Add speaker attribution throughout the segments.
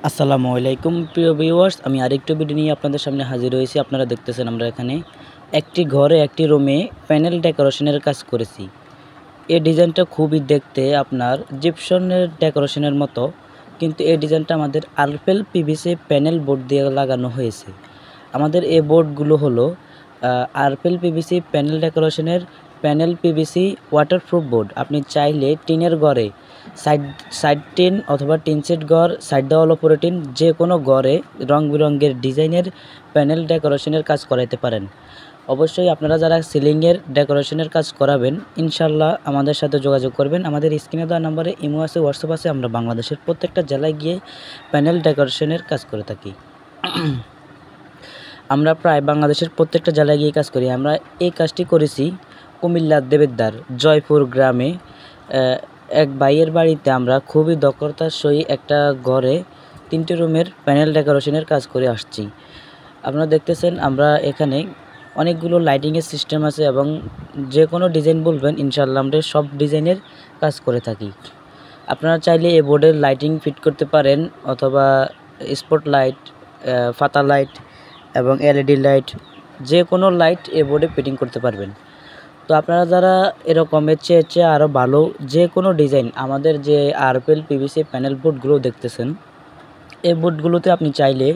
Speaker 1: আসসালামু আলাইকুম প্রিয় ভিউয়ার্স, আমি আরেকটু ভিডিও নিয়ে আপনাদের সামনে হাজির হয়েছি। আপনারা দেখতেছেন আমরা এখানে একটি ঘরে একটি রুমে প্যানেল ডেকোরেশনের কাজ করেছি। এই ডিজাইনটা খুবই দেখতে আপনার জিপসনের ডেকোরেশনের মতো, কিন্তু এই ডিজাইনটা আমাদের আরপেল পিভিসি প্যানেল বোর্ড দিয়ে লাগানো হয়েছে। আমাদের এই বোর্ডগুলো হলো আরপেল পিভিসি প্যানেল ডেকোরেশনের প্যানেল পিভিসি ওয়াটারপ্রুফ বোর্ড। আপনি চাইলে টিনের ঘরে সাইড সাইড টিন অথবা টিন সেট ঘর, সাইড দেওয়াল ওপরে টিন, যে কোনো ঘরে রং বেরঙের ডিজাইনের প্যানেল ডেকোরেশনের কাজ করাইতে পারেন। অবশ্যই আপনারা যারা সিলিংয়ের ডেকোরেশনের কাজ করাবেন, ইনশাল্লাহ আমাদের সাথে যোগাযোগ করবেন। আমাদের স্ক্রিনে দেওয়া নম্বরে ইমো আছে, হোয়াটসঅ্যাপ আছে। আমরা বাংলাদেশের প্রত্যেকটা জেলায় গিয়ে প্যানেল ডেকোরেশনের কাজ করে থাকি। আমরা প্রায় বাংলাদেশের প্রত্যেকটা জেলায় গিয়ে কাজ করি। আমরা এই কাজটি করেছি কুমিল্লার দেবেদ্দার জয়পুর গ্রামে এক ভাইয়ের বাড়িতে। আমরা খুবই দক্ষতার সহিত একটা ঘরে 3টি রুমের প্যানেল ডেকোরেশনের কাজ করে আসছি। আপনারা দেখতেছেন আমরা এখানে অনেকগুলো লাইটিংয়ের সিস্টেম আছে এবং যে কোনো ডিজাইন বলবেন ইনশাআল্লাহ আমরা সব ডিজাইনের কাজ করে থাকি। আপনারা চাইলে এই বোর্ডের লাইটিং ফিট করতে পারেন, অথবা স্পট লাইট, ফাতা লাইট এবং এলইডি লাইট, যে কোনো লাইট এই বোর্ডে ফিটিং করতে পারবেন। তো আপনারা যারা এরকমের চেয়ে আরও ভালো যে কোনো ডিজাইন, আমাদের যে আরপেল পিভিসি প্যানেল বোর্ডগুলো দেখতেছেন, এই বোর্ডগুলোতে আপনি চাইলে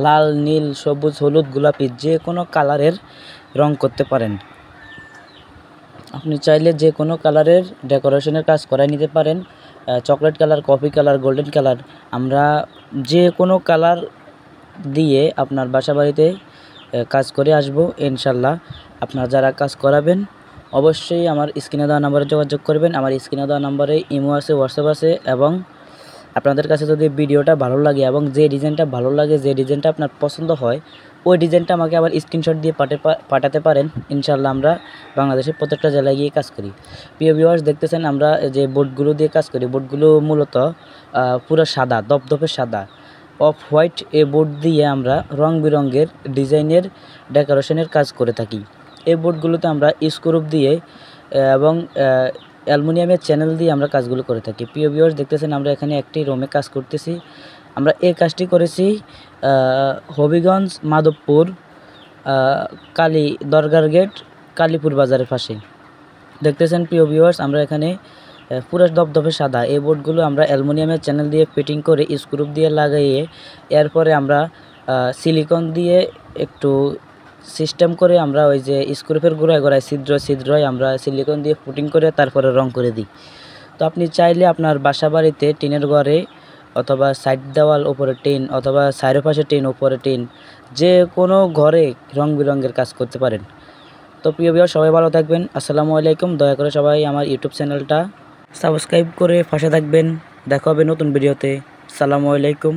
Speaker 1: লাল, নীল, সবুজ, হলুদ, গোলাপি যে কোনো কালারের রং করতে পারেন। আপনি চাইলে যে কোনো কালারের ডেকোরেশনের কাজ করাই নিতে পারেন। Chocolate colour, coffee colour, golden colour, আমরা যে কোনো কালার দিয়ে আপনার বাসা বাড়িতে কাজ করে আসব ইনশাল্লাহ। আপনারা যারা কাজ করাবেন অবশ্যই আমার স্ক্রিনে দেওয়া নাম্বারে যোগাযোগ করবেন। আমার স্ক্রিনে দেওয়া নাম্বারে ইমো আছে, হোয়াটসঅ্যাপ আছে। এবং আপনাদের কাছে যদি ভিডিওটা ভালো লাগে এবং যে ডিজাইনটা ভালো লাগে, যে ডিজাইনটা আপনার পছন্দ হয়, ওই ডিজাইনটা আমাকে আবার স্ক্রিনশট দিয়ে পাঠাতে পারেন। ইনশাল্লাহ আমরা বাংলাদেশের প্রত্যেকটা জেলায় গিয়ে কাজ করি। প্রিয় ভিউয়ার্স, দেখতেছেন আমরা যে বোর্ডগুলো দিয়ে কাজ করি, বোর্ডগুলো মূলত পুরো সাদা, দপদপে সাদা, অফ হোয়াইট। এই বোর্ড দিয়ে আমরা রং বেরঙের ডিজাইনের ডেকোরেশনের কাজ করে থাকি। এই বোর্ডগুলোতে আমরা স্ক্রুপ দিয়ে এবং অ্যালুমিনিয়ামের চ্যানেল দিয়ে আমরা কাজগুলো করে থাকি। প্রিয় ভিউয়ার্স, দেখতেছেন আমরা এখানে একটি রুমে কাজ করতেছি। আমরা এই কাজটি করেছি হবিগঞ্জ, মাধবপুর, কালী দরগার গেট, কালীপুর বাজারের পাশে। দেখতেছেন প্রিয় ভিউয়ার্স, আমরা এখানে পুরো দপদপে সাদা এই বোর্ডগুলো আমরা অ্যালুমিনিয়ামের চ্যানেল দিয়ে ফিটিং করে স্ক্রুপ দিয়ে লাগাইয়ে, এরপরে আমরা সিলিকন দিয়ে একটু সিস্টেম করে আমরা ওই যে স্ক্রুপের গোড়ায় ছিদ্রয় আমরা সিলিকন দিয়ে ফুটিং করে তারপরে রং করে দিই। তো আপনি চাইলে আপনার বাসা বাড়িতে টিনের ঘরে অথবা সাইড দেওয়াল ওপরে টিন, অথবা চারপাশে টিন, উপরে টিন, যে কোনো ঘরে রং বেরঙের কাজ করতে পারেন। তো প্রিয় ভিউয়ার, সবাই ভালো থাকবেন। আসসালামু আলাইকুম। দয়া করে সবাই আমার ইউটিউব চ্যানেলটা সাবস্ক্রাইব করে পাশে থাকবেন। দেখা হবে নতুন ভিডিওতে। আসসালামু আলাইকুম।